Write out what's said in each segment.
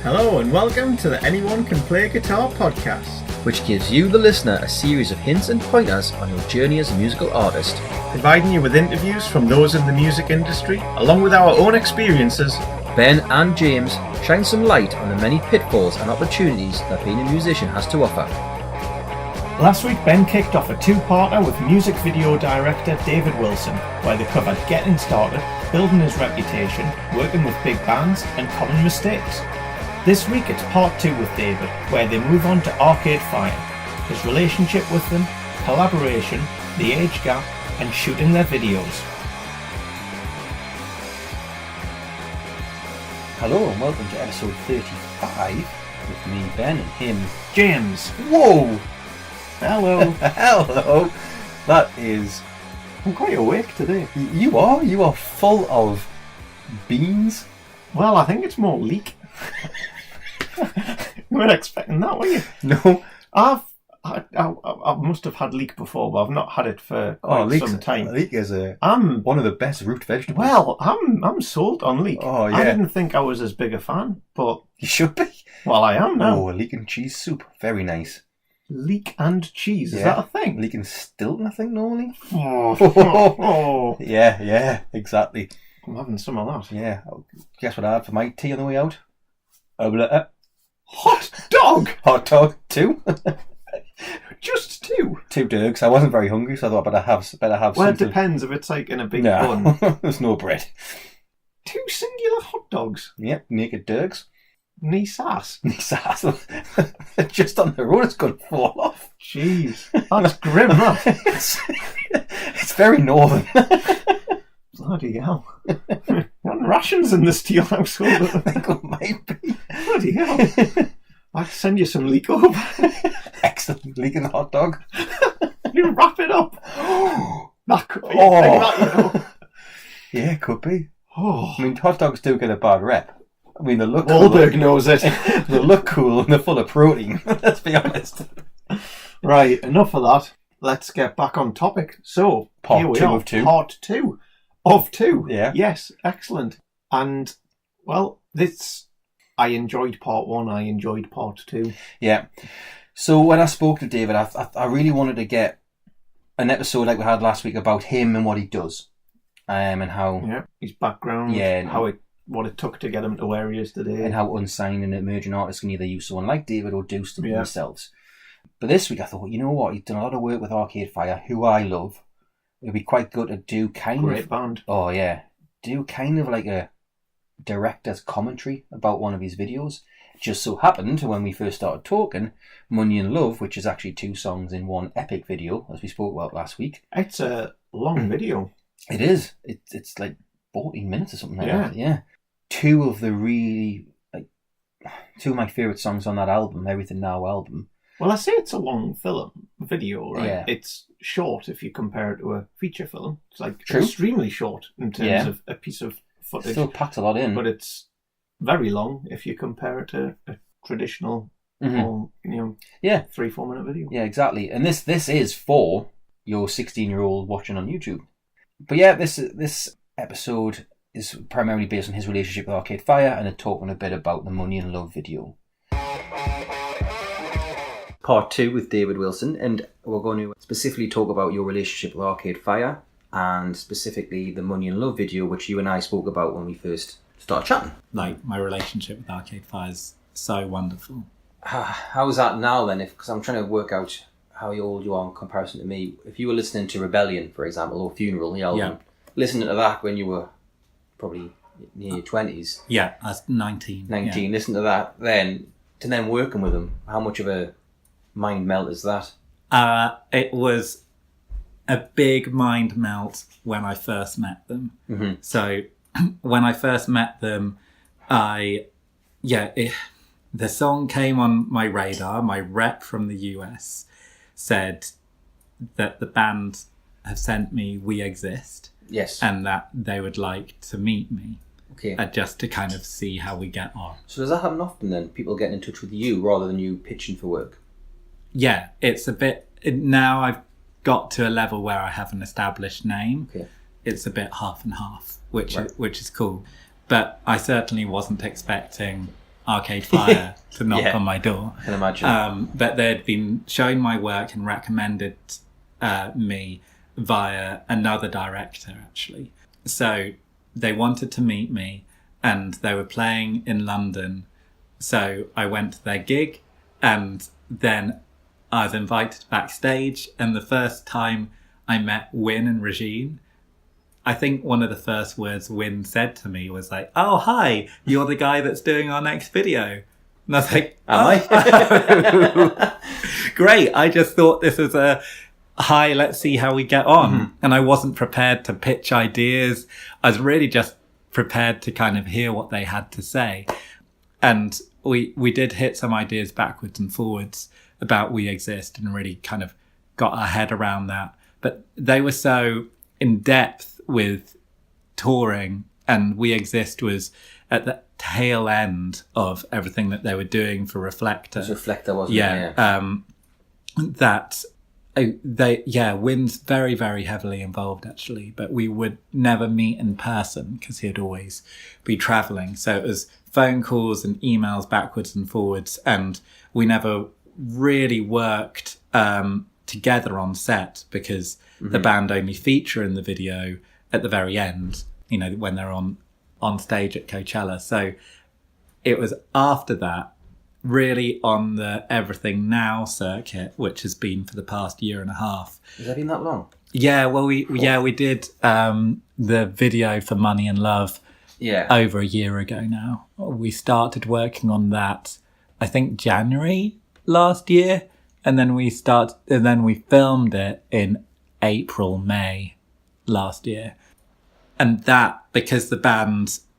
Hello and welcome to the Anyone Can Play Guitar podcast, which gives you, the listener, a series of hints and pointers on your journey as a musical artist. providing you with interviews from those in the music industry, along with our own experiences. Ben and James shine some light on the many pitfalls and opportunities that being a musician has to offer. Last week, Ben kicked off a two-parter with music video director David Wilson, where they covered getting started, building his reputation, working with big bands, and common mistakes. This week it's part 2 with David, where they move on to Arcade Fire, his relationship with them, collaboration, the age gap, and shooting their videos. Hello and welcome to episode 35 with me, Ben, and him, James. Whoa! Hello. Hello! That is... I'm quite awake today. You are full of beans. Well, I think it's more leek. You weren't expecting that, were you? No. I must have had leek before, but I've not had it for quite some time. Leek is I'm one of the best root vegetables. Well, I'm sold on leek. Oh, yeah. I didn't think I was as big a fan, but You should be. well, I am now. Oh, leek and cheese soup. Very nice. Leek and cheese, is Yeah. that a thing? Leek and Stilton, I think, normally. Oh, Yeah, exactly. I'm having some of that. Yeah. Guess what I had for my tea on the way out? Hot dog! Hot dog, 2. Just 2? 2 Dirks. I wasn't very hungry, so I thought better have Well, it something. depends if it's like in a big No, bun. there's no bread. 2 singular hot dogs? Yep, naked Dirks. Knee sass? Just on the road, it's going to fall off. Jeez, that's grim, that. It's very northern. Bloody hell. What rations in the Steel household? I think it might be. Bloody hell. I'll send you some leek over. Excellent. Leek and hot dog. You wrap it up. That could be Oh. that, you know. Yeah, it could be. Oh. I mean, hot dogs do get a bad rep. I mean, they look Wahlberg cool. knows it. They look cool and they're full of protein. Let's be honest. Right, enough of that. Let's get back on topic. So, Part here we 2 are. of 2. Part 2 of 2. Yeah. Yes, excellent. And, well, I enjoyed part 1, I enjoyed part 2. Yeah. So when I spoke to David, I really wanted to get an episode like we had last week about him and what he does, and how Yeah, his background, Yeah, what it took to get him to where he is today. and how unsigned and emerging artists can either use someone like David or do stuff Yeah. themselves. But this week I thought, you know what, he's done a lot of work with Arcade Fire, who I love. It'd be quite good to do Great band. Oh yeah, do kind of like a director's commentary about one of his videos. Just so happened when we first started talking, Money and Love, which is actually 2 songs in one epic video, as we spoke about last week. It's a long video. It is. It's like 14 minutes or something like Yeah. that. Yeah. 2 of the really, 2 of my favourite songs on that album, Everything Now album. Well, I say it's a long video, right? Yeah. It's short if you compare it to a feature film. It's like True. extremely short in terms Yeah. of a piece of footage. Still packs a lot in. But it's very long if you compare it to a traditional, Mhm. Yeah. 3-4 minute video. Yeah, exactly. And this is for your 16-year-old watching on YouTube. But yeah, this episode is primarily based on his relationship with Arcade Fire and then talking a bit about the Money and Love video. Part 2 with David Wilson, and we're going to specifically talk about your relationship with Arcade Fire and specifically the Money and Love video, which you and I spoke about when we first started chatting. Like, my relationship with Arcade Fire is so wonderful. How's that now then? Because I'm trying to work out how old you are in comparison to me. If you were listening to Rebellion, for example, or Funeral, the album, Yeah. listening to that when you were probably near your 20s, Yeah, I was 19. 19, listen to that then, to then working with them, how much of a mind melt is that? It was a big mind melt when I first met them. Mm-hmm. So when I first met them, the song came on my radar. My rep from the US said that the band have sent me We Exist Yes. and that they would like to meet me. Okay. Just to kind of see how we get on. So does that happen often then? People getting in touch with you rather than you pitching for work? Yeah, it's a bit... Now I've got to a level where I have an established name. Okay. It's a bit half and half, which Right. is cool. But I certainly wasn't expecting Arcade Fire to knock Yeah. on my door. I can imagine. But they'd been showing my work and recommended me via another director, actually. So they wanted to meet me, and they were playing in London. So I went to their gig, and then I was invited backstage. And the first time I met Win and Regine, I think one of the first words Win said to me was like, "Oh, hi, you're the guy that's doing our next video." And I was like, Am I? Great. I just thought this was a hi, let's see how we get on. And I wasn't prepared to pitch ideas. I was really just prepared to kind of hear what they had to say. And we did hit some ideas backwards and forwards about We Exist and really kind of got our head around that. But they were so in depth with touring, and We Exist was at the tail end of everything that they were doing for Reflector. It was Reflector, wasn't it? Yeah. That Win's very, very heavily involved, actually, but we would never meet in person because he'd always be traveling. So it was phone calls and emails backwards and forwards, and we never really worked together on set because the band only feature in the video at the very end, you know, when they're on stage at Coachella. So it was after that, really on the Everything Now circuit, which has been for the past year and a half. Has that been that long? Yeah, well, we did the video for Money and Love over a year ago now. We started working on that, I think, January last year, and then we filmed it in April, May last year. And that, because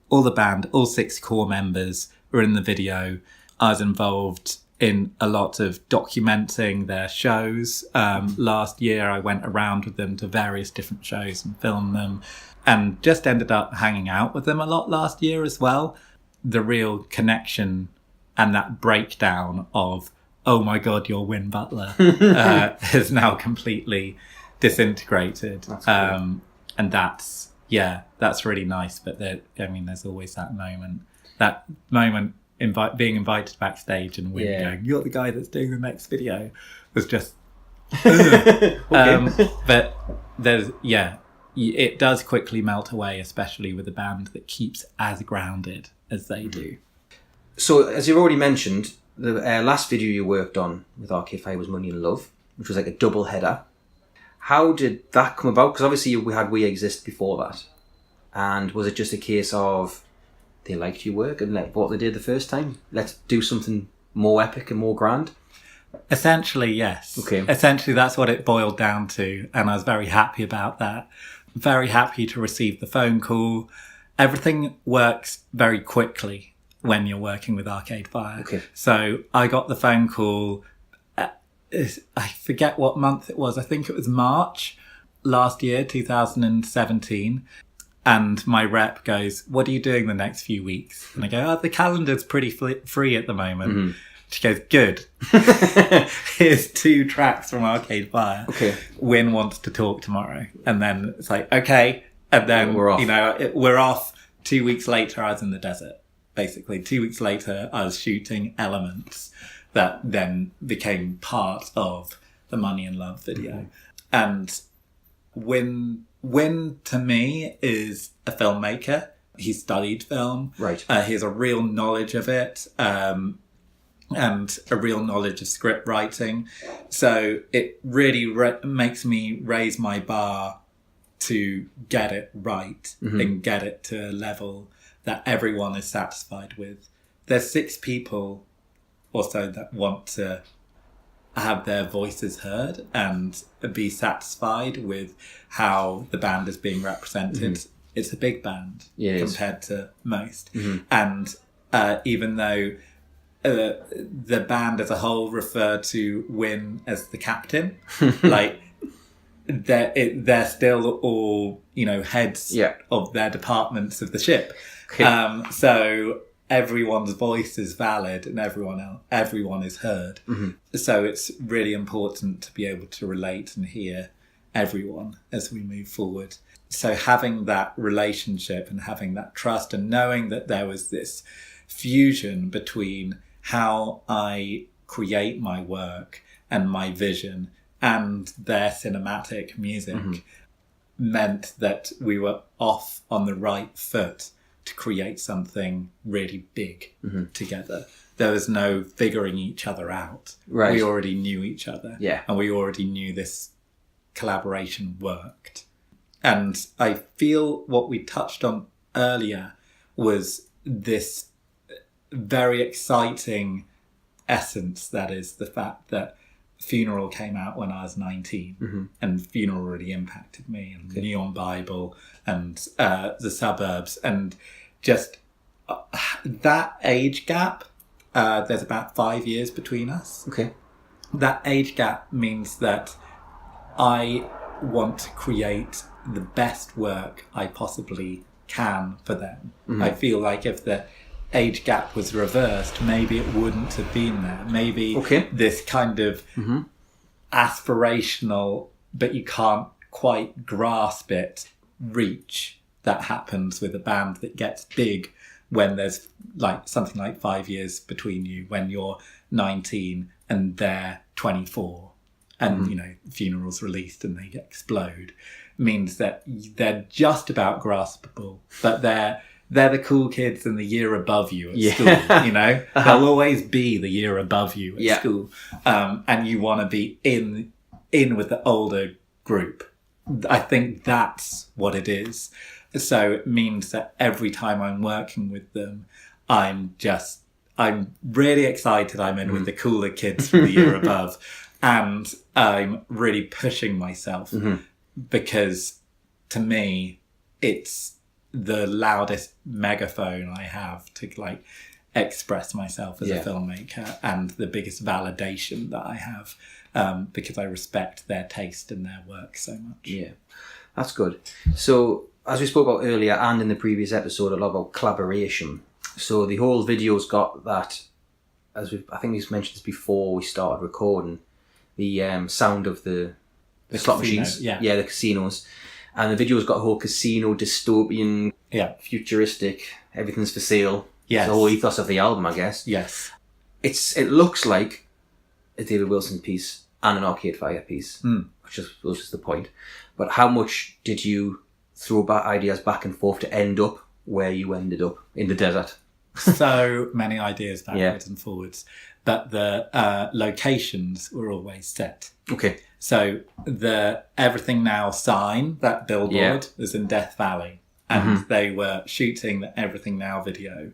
all 6 core members were in the video, I was involved in a lot of documenting their shows. Last year, I went around with them to various different shows and filmed them, and just ended up hanging out with them a lot last year as well. The real connection and that breakdown of, oh my God, you're Win Butler, has now completely disintegrated. That's cool. And that's really nice. But there's always that moment. Being invited backstage and Win going, "You're the guy that's doing the next video," was just. But it does quickly melt away, especially with a band that keeps as grounded as they do. So, as you've already mentioned, the last video you worked on with Arcade Fire was Money and Love, which was like a double header. How did that come about? Because obviously we had We Exist before that. And was it just a case of they liked your work and like what they did the first time? Let's do something more epic and more grand? Essentially, yes. Okay. Essentially, that's what it boiled down to. And I was very happy about that. Very happy to receive the phone call. Everything works very quickly when you're working with Arcade Fire. Okay. So I got the phone call, I forget what month it was. I think it was March last year, 2017. And my rep goes, "What are you doing the next few weeks?" And I go, "The calendar's pretty free at the moment." Mm-hmm. She goes, "Good. Here's 2 tracks from Arcade Fire. Okay. Win wants to talk tomorrow." And then it's like, okay. And then, we're off. We're off. 2 weeks later, I was in the desert. Basically, 2 weeks later, I was shooting elements that then became part of the Money and Love video. Mm-hmm. And Win, to me, is a filmmaker. He studied film. Right. He has a real knowledge of it. And a real knowledge of script writing. So it really makes me raise my bar to get it right and get it to a level that everyone is satisfied with. There's 6 people or so that want to have their voices heard and be satisfied with how the band is being represented. Mm-hmm. It's a big band compared to most. Mm-hmm. And even though the band as a whole refer to Win as the captain, like they're still all, heads of their departments of the ship. Okay. So everyone's voice is valid and everyone is heard. Mm-hmm. So it's really important to be able to relate and hear everyone as we move forward. So having that relationship and having that trust and knowing that there was this fusion between how I create my work and my vision and their cinematic music meant that we were off on the right foot to create something really big together. There was no figuring each other out. Right. We already knew each other. Yeah. And we already knew this collaboration worked. And I feel what we touched on earlier was this very exciting essence that is the fact that Funeral came out when I was 19 and Funeral really impacted me, and Neon Bible and The Suburbs, and just that age gap. There's about 5 years between us. Okay. That age gap means that I want to create the best work I possibly can for them. I feel like if the age gap was reversed, maybe it wouldn't have been there. Maybe this kind of aspirational, but you can't quite grasp it, reach that happens with a band that gets big when there's like something like 5 years between you, when you're 19 and they're 24 and you know, Funeral's released and they explode, means that they're just about graspable, but they're the cool kids in the year above you at school, you know? They'll always be the year above you at school. And you want to be in with the older group. I think that's what it is. So it means that every time I'm working with them, I'm really excited I'm in with the cooler kids from the year above. And I'm really pushing myself because to me, it's the loudest megaphone I have to like express myself as a filmmaker, and the biggest validation that I have because I respect their taste and their work so much. Yeah, that's good. So as we spoke about earlier and in the previous episode, a lot about collaboration. So the whole video's got that, I think we've mentioned this before we started recording, the sound of the slot casino, machines. Yeah, the casinos. And the video's got a whole casino, dystopian, futuristic, everything's for sale. Yes. It's the whole ethos of the album, I guess. Yes. It looks like a David Wilson piece and an Arcade Fire piece, which was just the point. But how much did you throw back ideas back and forth to end up where you ended up in the desert? So many ideas backwards and forwards. But the locations were always set. Okay. So the Everything Now sign, that billboard, was in Death Valley. And they were shooting the Everything Now video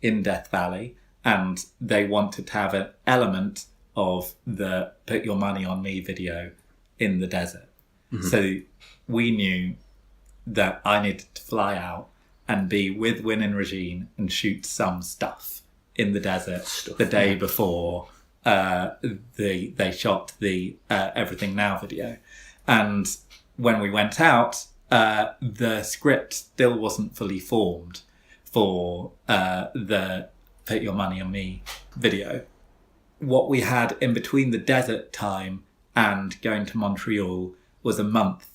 in Death Valley. And they wanted to have an element of the Put Your Money on Me video in the desert. So we knew that I needed to fly out and be with Win and Regine and shoot some stuff in the desert the day before they shot the Everything Now video. And when we went out, the script still wasn't fully formed for the Put Your Money on Me video. What we had in between the desert time and going to Montreal was a month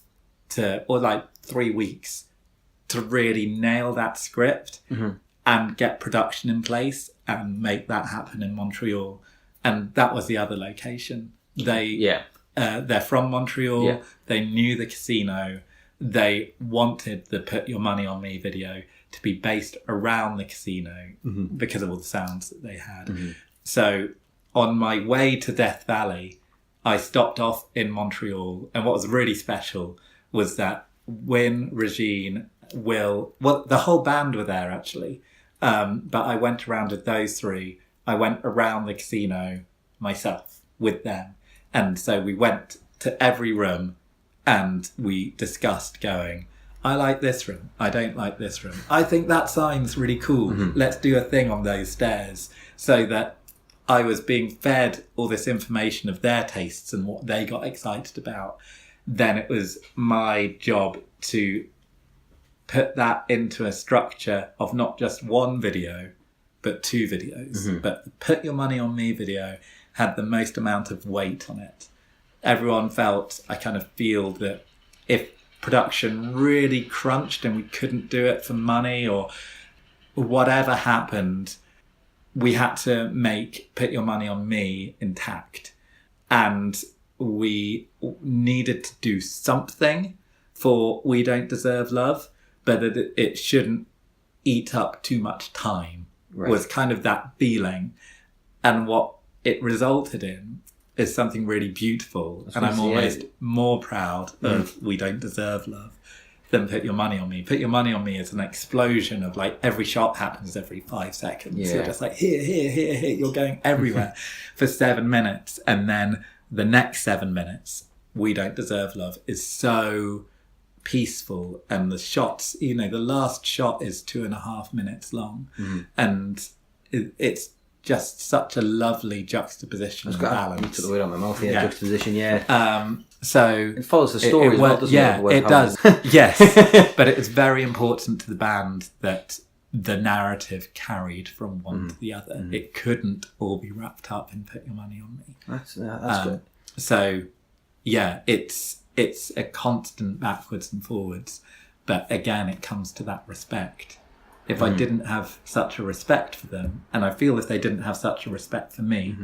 or like 3 weeks to really nail that script and get production in place and make that happen in Montreal. And that was the other location. They're from Montreal. Yeah. They knew the casino. They wanted the Put Your Money on Me video to be based around the casino because of all the sounds that they had. So on my way to Death Valley, I stopped off in Montreal. And what was really special was that Win, Regine, Will, the whole band were there actually. But I went around with those three. I went around the casino myself with them. And so we went to every room and we discussed going, I like this room. I don't like this room. I think that sign's really cool. Let's do a thing on those stairs. So that I was being fed all this information of their tastes and what they got excited about. Then it was my job to put that into a structure of not just one video, but 2 videos. But the Put Your Money on Me video had the most amount of weight on it. Everyone felt, I kind of feel that if production really crunched and we couldn't do it for money or whatever happened, we had to make Put Your Money on Me intact. And we needed to do something for We Don't Deserve Love, but that it shouldn't eat up too much time, was kind of that feeling. And what it resulted in is something really beautiful. And I'm almost more proud of We Don't Deserve Love than Put Your Money on Me. Put Your Money on Me is an explosion of like every shot happens every 5 seconds. You're just like here, you're going everywhere for 7 minutes. And then the next 7 minutes, We Don't Deserve Love, is so peaceful. And the shots, the last shot is 2.5 minutes long. And it's just such a lovely juxtaposition and balance. You took the word out of my mouth, juxtaposition, so it follows the story as well, doesn't it? It does. Yes. But it was very important to the band that the narrative carried from one to the other. It couldn't all be wrapped up in Put Your Money on Me. That's good. So, yeah, it's a constant backwards and forwards. But again, it comes to that respect. If I didn't have such a respect for them, and I feel if they didn't have such a respect for me,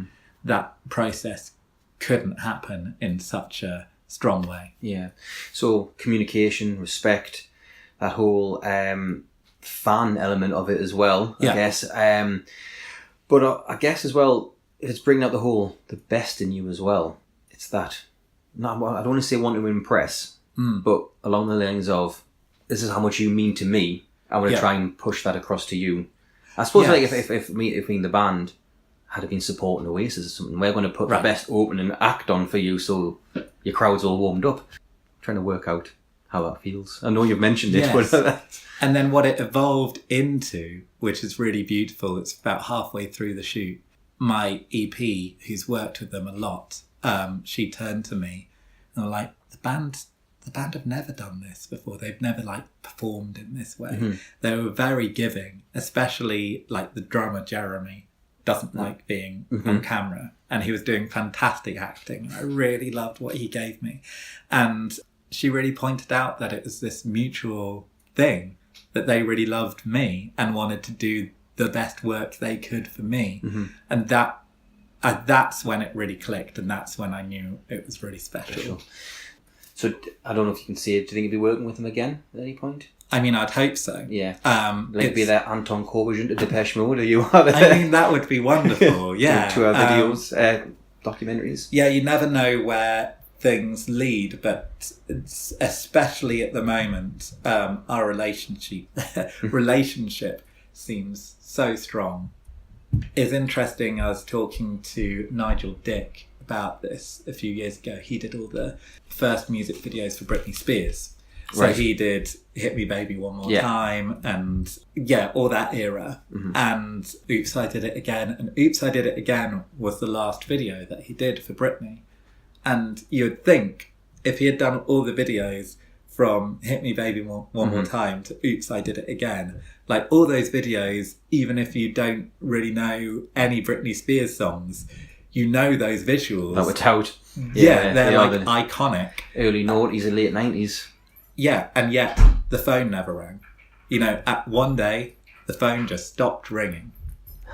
that process couldn't happen in such a strong way. Yeah. So communication, respect, that whole fan element of it as well, I guess. But I guess as well, it's bringing out the best in you as well. It's that, I don't want to say want to impress, but along the lines of, this is how much you mean to me. I want to try and push that across to you. I suppose like if the band had been supporting Oasis or something, we're going to put the best opening act on for you so your crowd's all warmed up. I'm trying to work out how that feels. I know you've mentioned it. But and then what it evolved into, which is really beautiful, it's about halfway through the shoot, my EP, who's worked with them a lot, she turned to me and was like, the band have never done this before. They've never performed in this way. They were very giving, especially the drummer Jeremy doesn't like being on camera, and he was doing fantastic acting. I really loved what he gave me. And she really pointed out that it was this mutual thing, that they really loved me and wanted to do the best work they could for me. And that's when it really clicked, and that's when I knew it was really special. So I don't know if you can see it. Do you think you'll be working with them again at any point? I mean, I'd hope so. Yeah. Be that Anton Corbijn to Depeche Mode, or you are there? I mean, that would be wonderful. Yeah. To our videos, documentaries. Yeah, you never know where things lead, but especially at the moment, our relationship seems so strong. It's interesting. I was talking to Nigel Dick about this a few years ago. He did all the first music videos for Britney Spears. So he did Hit Me Baby One More Time and all that era. And Oops, I Did It Again. And Oops, I Did It Again was the last video that he did for Britney. And you'd think if he had done all the videos from Hit Me Baby One More Time to Oops, I Did It Again, all those videos, even if you don't really know any Britney Spears songs, you know those visuals. That were tout. They're iconic. Early noughties and late 90s. Yeah, and yet the phone never rang. At one day, the phone just stopped ringing.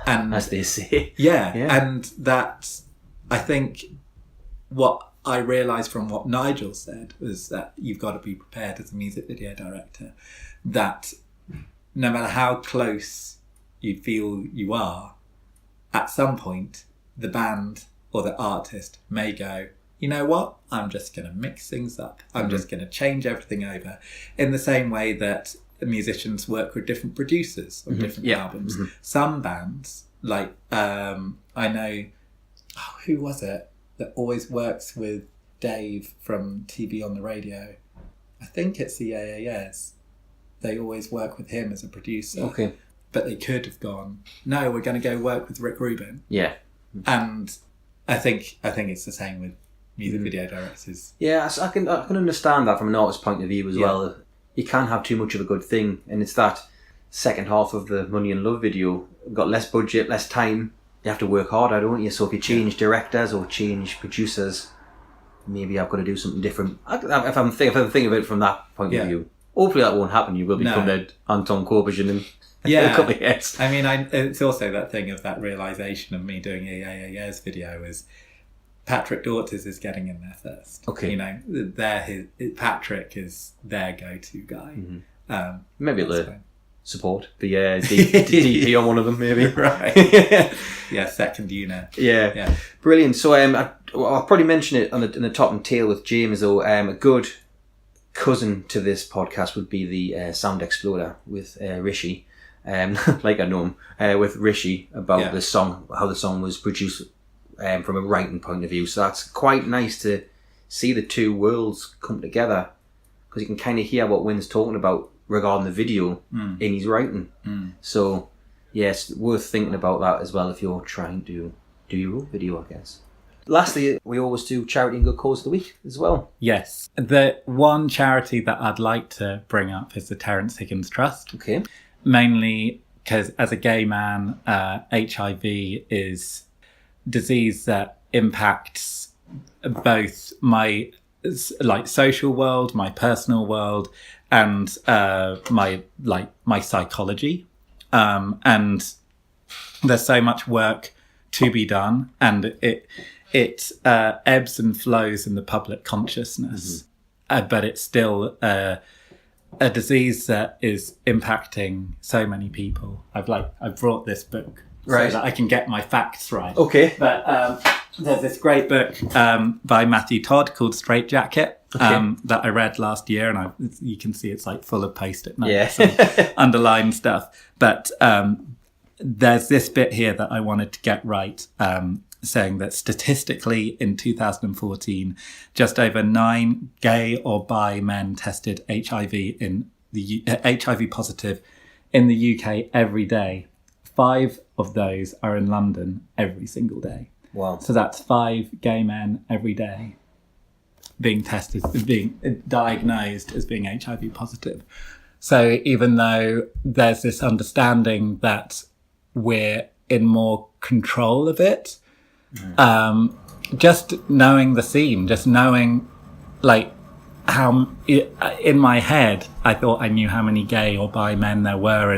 And as they say. Yeah, and that's, I think, what I realised from what Nigel said was that you've got to be prepared as a music video director, that no matter how close you feel you are, at some point, the band or the artist may go, you know what? I'm just going to mix things up. I'm just going to change everything over. In the same way that musicians work with different producers on different albums. Some bands, I know, who was it that always works with Dave from TV on the Radio? I think it's the AAS. They always work with him as a producer. Okay. But they could have gone, no, we're going to go work with Rick Rubin. Yeah. And I think it's the same with music video directors. Yeah, I can understand that from an artist's point of view as well. You can't have too much of a good thing, and it's that second half of the Money and Love video. You've got less budget, less time. You have to work harder, don't you? So if you change directors or change producers, maybe I've got to do something different. If I'm thinking of it from that point of view. Hopefully that won't happen. You will become No. the Anton Corbijn in Yeah. a couple of years. I mean, it's also that thing of that realisation of me doing a years video is Patrick Daughters is getting in there first. Okay. You know, Patrick is their go-to guy. Mm-hmm. Maybe that's the fine. support the DP on one of them, maybe. Right. Yeah, second unit. Yeah. Brilliant. So I'll probably mention it in the top and tail with James, though. A good cousin to this podcast would be the Sound Exploder with Rishi. Like I know him, with Rishi about the song, how the song was produced from a writing point of view. So that's quite nice to see the two worlds come together, because you can kind of hear what Wynn's talking about regarding the video in his writing. So yes, worth thinking about that as well if you're trying to do your own video, I guess. Lastly, we always do charity and good cause of the week as well. Yes. The one charity that I'd like to bring up is the Terrence Higgins Trust. Okay. Mainly because as a gay man, HIV is disease that impacts both my social world, my personal world, and my psychology. And there's so much work to be done, and it ebbs and flows in the public consciousness, but it's still a disease that is impacting so many people. I've brought this book so that I can get my facts right. Okay. But there's this great book by Matthew Todd called Straight Jacket that I read last year, and you can see it's like full of post-it notes and underlined stuff. But there's this bit here that I wanted to get right, saying that statistically in 2014, just over 9 gay or bi men tested HIV HIV positive in the UK every day. 5 of those are in London every single day. Wow. So that's 5 gay men every day being tested, being diagnosed as being HIV positive. So even though there's this understanding that we're in more control of it, just knowing the scene, just knowing like how in my head I thought I knew how many gay or bi men there were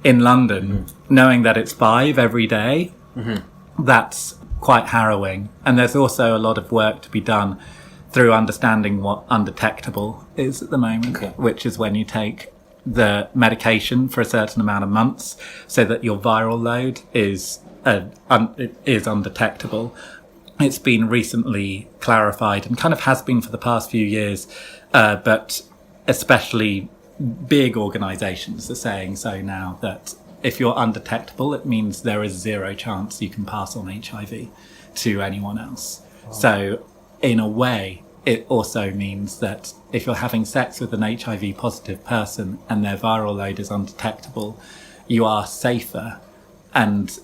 in London, knowing that it's 5 every day, that's quite harrowing. And there's also a lot of work to be done through understanding what undetectable is at the moment, which is when you take the medication for a certain amount of months so that your viral load is undetectable. It's been recently clarified and kind of has been for the past few years, but especially big organisations are saying so now, that if you're undetectable, it means there is 0 chance you can pass on HIV to anyone else. Oh. So in a way, it also means that if you're having sex with an HIV positive person and their viral load is undetectable, you are safer, and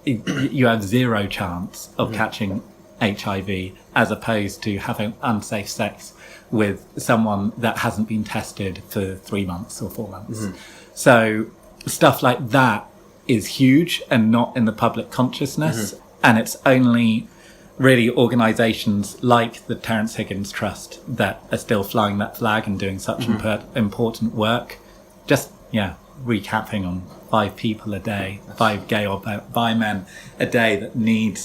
you have 0 chance of catching HIV, as opposed to having unsafe sex with someone that hasn't been tested for 3 months or 4 months. So stuff like that is huge and not in the public consciousness. And it's only really organisations like the Terrence Higgins Trust that are still flying that flag and doing such important work. Just, recapping on 5 people a day, 5 gay or bi men a day that need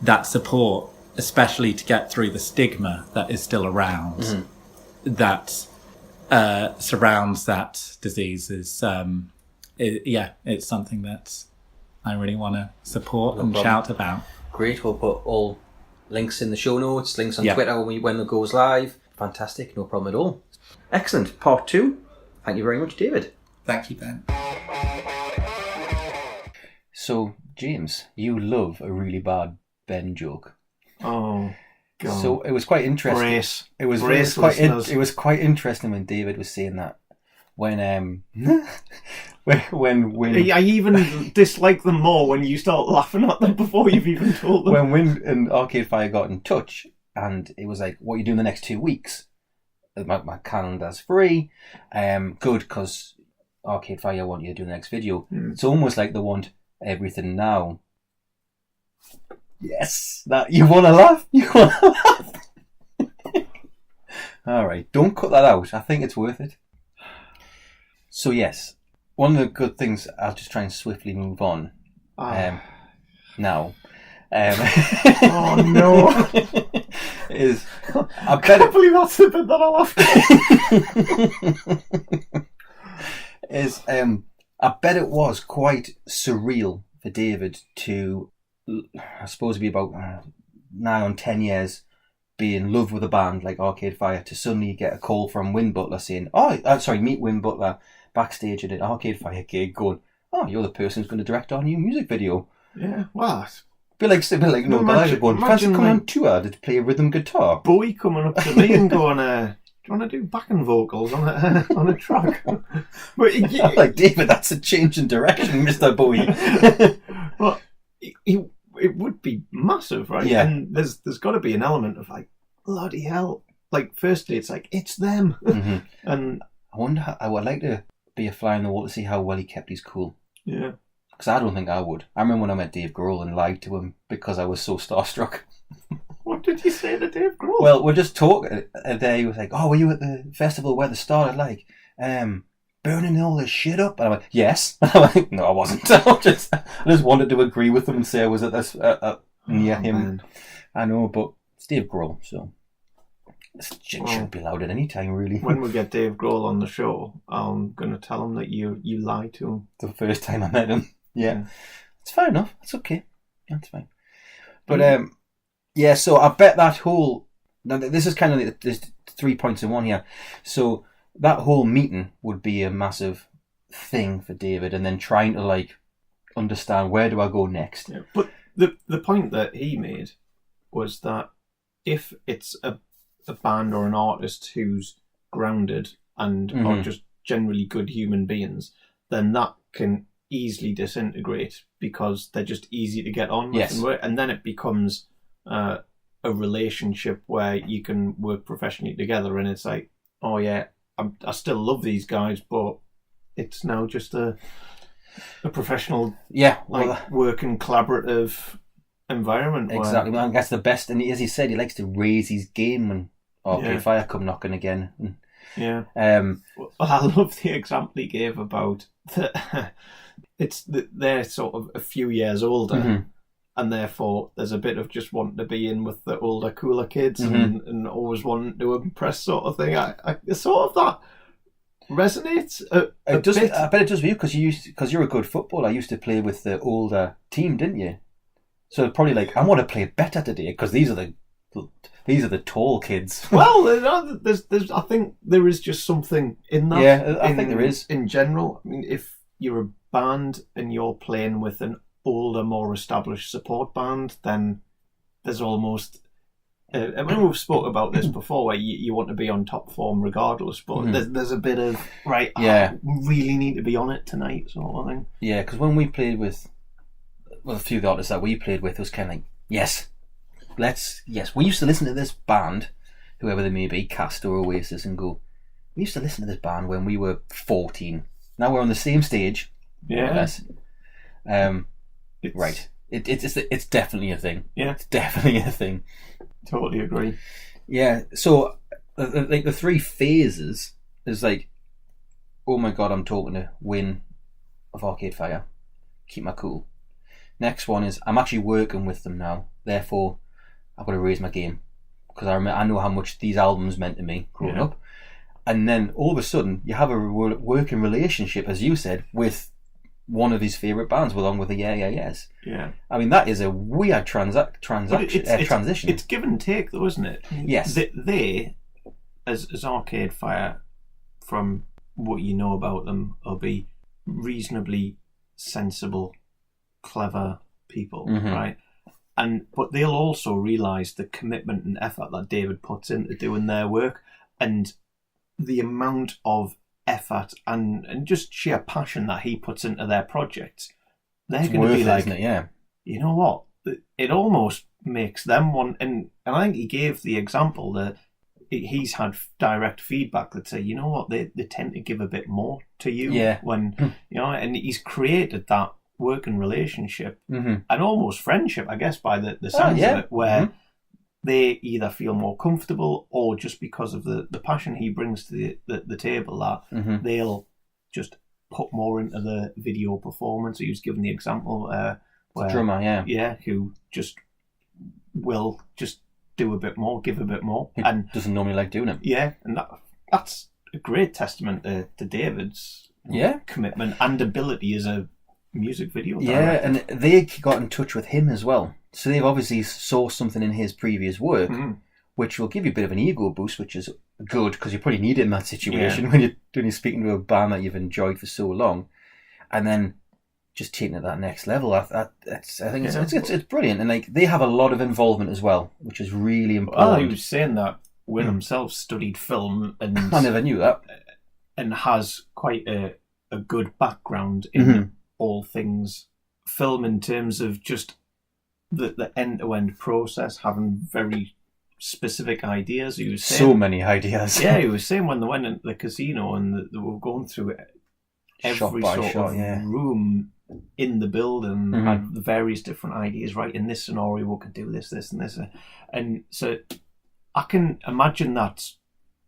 that support, especially to get through the stigma that is still around, that surrounds that disease. Is it's something that I really want to support and shout about. Great. We'll put all links in the show notes, links on Twitter when it goes live. Fantastic. No problem at all. Excellent. Part 2. Thank you very much, David. Thank you, Ben. So, James, you love a really bad Ben joke. Oh, God. So it was quite interesting. Brace. It was quite interesting when David was saying that. When I even dislike them more when you start laughing at them before you've even told them. When Wynn and Arcade Fire got in touch, and it was like, what are you doing the next 2 weeks? My calendar's free. Good, because Arcade Fire want you to do the next video. It's almost like they want everything now. Yes, that you want to laugh. All right, don't cut that out. I think it's worth it. So yes, one of the good things, I'll just try and swiftly move on now. Oh no! Is I can't believe that's the bit that I'll have. Is I bet it was quite surreal for David to, I suppose, be about nigh on 10 years, be in love with a band like Arcade Fire, to suddenly get a call from Win Butler saying, meet Win Butler backstage at an Arcade Fire gig, going, "Oh, you're the person who's going to direct our new music video." Yeah, well, Be like no guys going, "Fancy coming on tour to play rhythm guitar?" Bowie coming up to me and going, "Do you want to do backing vocals on a track?" But I'm like, David, that's a change in direction, Mr. Bowie. Well, it would be massive, right? Yeah. And there's got to be an element of like, bloody hell. Like, firstly, it's like, it's them. Mm-hmm. And I wonder, I would like to be a fly on the wall to see how well he kept his cool. Yeah. Because I don't think I would. I remember when I met Dave Grohl and lied to him because I was so starstruck. What did you say to Dave Grohl? Well, we're just talking a day. He was like, "Oh, were you at the festival where they started like burning all this shit up?" And I went, "Yes." And I'm like, "No, I wasn't." I just wanted to agree with him and say I was at this near him. Man. I know, but it's Dave Grohl, so this shouldn't be allowed at any time, really. When we get Dave Grohl on the show, I'm going to tell him that you lied to him. The first time I met him. Yeah. It's fair enough. It's okay. That's fine. But yeah, so I bet that whole, now this is kind of, there's 3 points in one here. So that whole meeting would be a massive thing for David, and then trying to like understand, where do I go next? Yeah, but the point that he made was that if it's a band or an artist who's grounded and are just generally good human beings, then that can easily disintegrate because they're just easy to get on with. Yes. And then it becomes a relationship where you can work professionally together, and it's like, oh yeah, I still love these guys, but it's now just a professional, working collaborative environment. Exactly. Well, that's the best. And as he said, he likes to raise his game when Fire come knocking again. Yeah. Well, I love the example he gave about they're sort of a few years older, and therefore there's a bit of just wanting to be in with the older, cooler kids and always wanting to impress, sort of thing. I sort of that resonates. It does. I bet it does for you because you're a good footballer. I used to play with the older team, didn't you? So probably like, I want to play better today because these are the tall kids. Well, there's I think there is just something in that. Yeah, I think there is. In general, I mean, if you're a band and you're playing with an older, more established support band, then there's almost... I mean, we've spoke about this before, where you want to be on top form regardless, but there's a bit of, right, I really need to be on it tonight, sort of thing. Yeah, because when we played with... Well, a few of the artists that we played with, it was kind of like, yes, we used to listen to this band, whoever they may be, Cast or Oasis, and go, we used to listen to this band when we were 14. Now we're on the same stage. Yeah. More or less. Right. It's definitely a thing. Yeah. It's definitely a thing. Totally agree. Yeah. So, like the 3 phases is like, oh my God, I'm talking to Win of Arcade Fire. Keep my cool. Next one is, I'm actually working with them now. Therefore, I've got to raise my game because I know how much these albums meant to me growing up. And then all of a sudden, you have a working relationship, as you said, with one of his favourite bands, along with the Yeah Yeah Yeahs. Yeah. I mean, that is a weird transition. It's give and take, though, isn't it? Yes. They as Arcade Fire, from what you know about them, will be reasonably sensible, clever people, right? But they'll also realise the commitment and effort that David puts into doing their work, and the amount of effort and just sheer passion that he puts into their projects. They're going to be like, isn't it? Yeah. You know what? It almost makes them want, and I think he gave the example that he's had direct feedback that say, you know what, they tend to give a bit more to you when and he's created that working relationship and almost friendship, I guess, by the sounds of it, where they either feel more comfortable, or just because of the passion he brings to the table, that they'll just put more into the video performance. He was given the example where drummer, yeah, who just will just do a bit more, give a bit more, He and doesn't normally like doing it. yeah, and that's a great testament to David's commitment and ability as a music video director. Yeah, and they got in touch with him as well. So they've obviously saw something in his previous work, which will give you a bit of an ego boost, which is good because you probably need it in that situation when you're speaking to a band that you've enjoyed for so long, and then just taking it to that next level. I think it's brilliant, and like they have a lot of involvement as well, which is really important. Well, he was saying that Will himself studied film, and I never knew that, and has quite a good background in all things film in terms of just the end-to-end process, having very specific ideas. He was saying, so many ideas. Yeah, he was saying when they went into the casino and they were going through every sort of room in the building, had the various different ideas. Right, in this scenario, we could do this, this, and this, and so I can imagine that's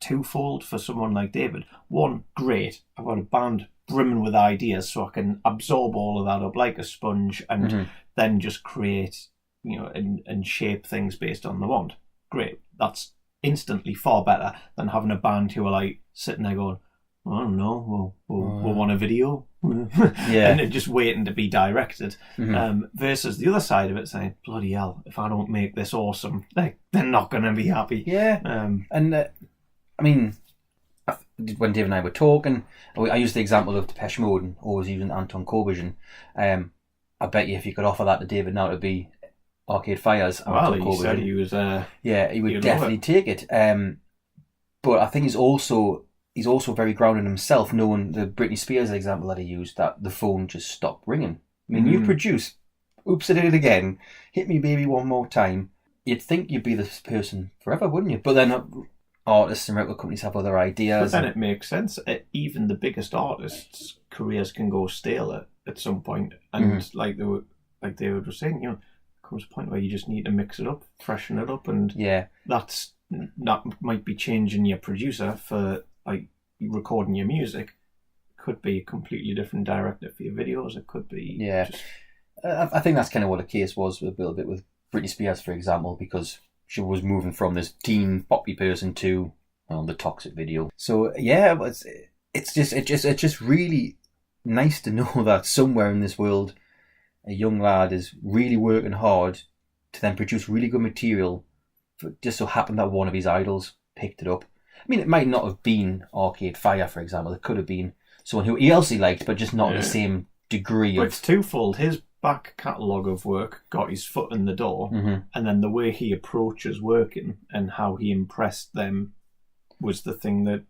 twofold for someone like David. One, great, I've got a band brimming with ideas, so I can absorb all of that up like a sponge, and then just create, and shape things based on the want. Great, that's instantly far better than having a band who are like sitting there going, I don't know, we'll want a video. And just waiting to be directed. Versus the other side of it saying, bloody hell, if I don't make this awesome, they're not going to be happy. Yeah. I mean, when Dave and I were talking, I used the example of Depeche Mode and always using Anton Corbijn. I bet you if you could offer that to David now, it'd be Arcade Fire's Anton Corbijn. He said he was... he would definitely take it. But I think he's also very grounded in himself, knowing the Britney Spears example that he used, that the phone just stopped ringing. I mean, you produce, oops, I did it again, hit me baby one more time. You'd think you'd be this person forever, wouldn't you? But then artists and record companies have other ideas. But then it makes sense. Even the biggest artists' careers can go stale at some point. And like they were saying, comes a point where you just need to mix it up, freshen it up, and that might be changing your producer for like recording your music. Could be a completely different director for your videos. It could be I think that's kind of what the case was a little bit with Britney Spears, for example, because she was moving from this teen poppy person to the Toxic video. So yeah, it's just really nice to know that somewhere in this world a young lad is really working hard to then produce really good material. It just so happened that one of his idols picked it up. I mean, it might not have been Arcade Fire, for example. It could have been someone who else he liked, but just not the same degree but of... It's twofold. His back catalogue of work got his foot in the door, and then the way he approaches working and how he impressed them was the thing that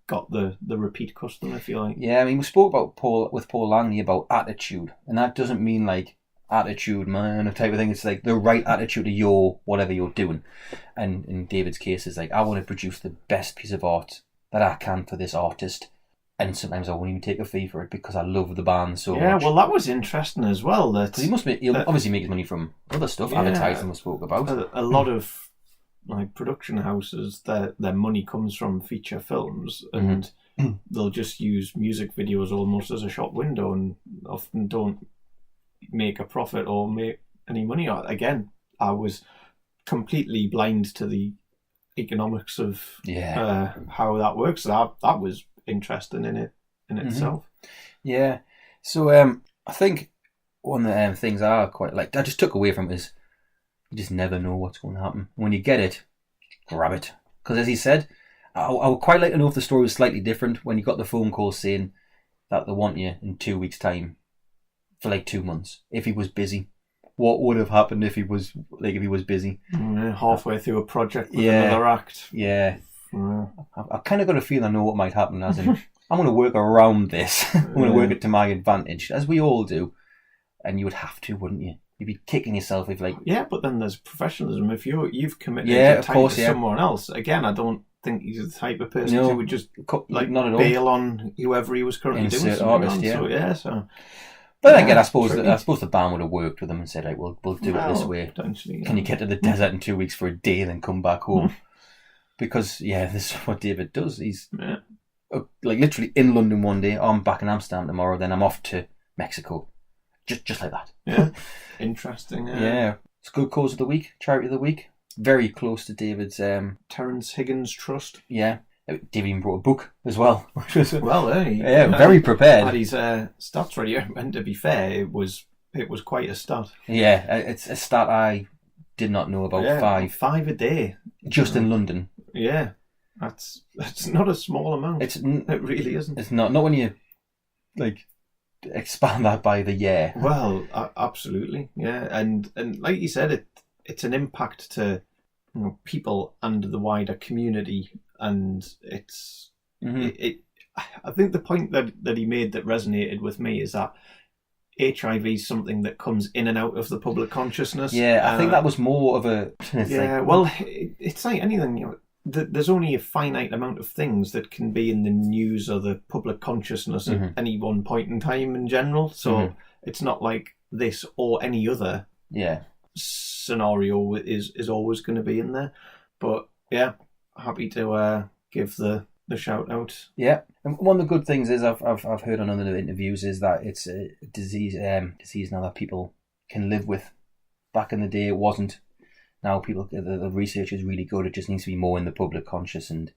got the repeat customer, if you like. Yeah, I mean, we spoke about Paul Langley about attitude, and that doesn't mean like attitude, man, type of thing. It's like the right attitude to whatever you're doing. And in David's case, it's like, I want to produce the best piece of art that I can for this artist, and sometimes I won't even take a fee for it because I love the band so much. Yeah, well, that was interesting as well. Because he'll obviously make his money from other stuff, advertising we spoke about. A lot of like production houses, their money comes from feature films, and they'll just use music videos almost as a shop window, and often don't make a profit or make any money. Again, I was completely blind to the economics of how that works. So that was interesting in itself. Yeah. So I think one of the things I quite like, I just took away from it is you just never know what's going to happen. When you get it, grab it. Because as he said, I would quite like to know if the story was slightly different when you got the phone call saying that they want you in 2 weeks' time for like 2 months. If he was busy, what would have happened if he was busy? Halfway through a project with another act. Yeah. I've kind of got a feeling I know what might happen, as in, I'm going to work around this. I'm going to work it to my advantage, as we all do. And you would have to, wouldn't you? You'd be kicking yourself if like... Yeah, but then there's professionalism. If you've committed your time to someone else, again, I don't think he's the type of person who would just like not at all bail on whoever he was currently doing something on. So but again, I suppose the band would have worked with them and said, like, we'll do it this way. Can you get to the desert in 2 weeks for a day and then come back home? Because this is what David does. like literally in London one day, I'm back in Amsterdam tomorrow, then I'm off to Mexico. Just like that. Yeah. Interesting. Yeah. It's Good Cause of the Week, Charity of the Week. Very close to David's... Terrence Higgins Trust. Yeah. David even wrote a book as well. Well, very prepared. Had his stats ready, and to be fair, it was quite a stat. Yeah, it's a stat I did not know about. Yeah, 5 a day. Just in London. Yeah. That's not a small amount. It really isn't. It's not when you like expand that by the year. Well, absolutely, yeah, and like you said, it's an impact to people and the wider community, and it's I think the point that he made that resonated with me is that HIV is something that comes in and out of the public consciousness. Yeah, I think that was more of a... well, it's like anything, there's only a finite amount of things that can be in the news or the public consciousness at any one point in time in general. So it's not like this or any other scenario is always going to be in there. But yeah, happy to give the shout out. Yeah, and one of the good things is I've heard on other interviews is that it's a disease now that people can live with. Back in the day, it wasn't. Now the research is really good. It just needs to be more in the public conscious, and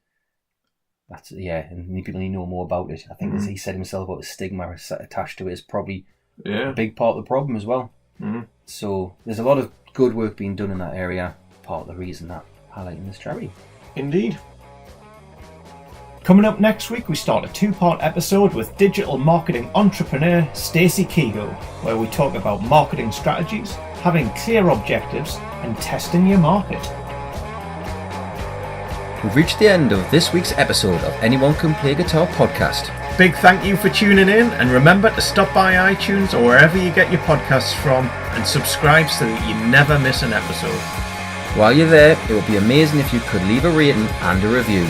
that's and people need to know more about it. I think as he said himself, about the stigma attached to it is probably a big part of the problem as well. So there's a lot of good work being done in that area. Part of the reason that highlighting this charity. Indeed. Coming up next week, we start a 2-part episode with digital marketing entrepreneur Stacey Kegel, where we talk about marketing strategies, having clear objectives, and testing your market. We've reached the end of this week's episode of Anyone Can Play Guitar podcast. Big thank you for tuning in, and remember to stop by iTunes or wherever you get your podcasts from and subscribe so that you never miss an episode. While you're there, it would be amazing if you could leave a rating and a review.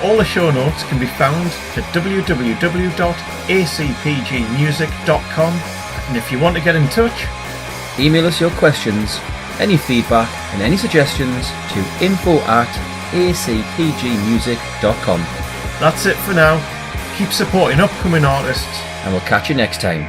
All the show notes can be found at www.acpgmusic.com, and if you want to get in touch, email us your questions, any feedback and any suggestions to info@acpgmusic.com. That's it for now. Keep supporting upcoming artists, and we'll catch you next time.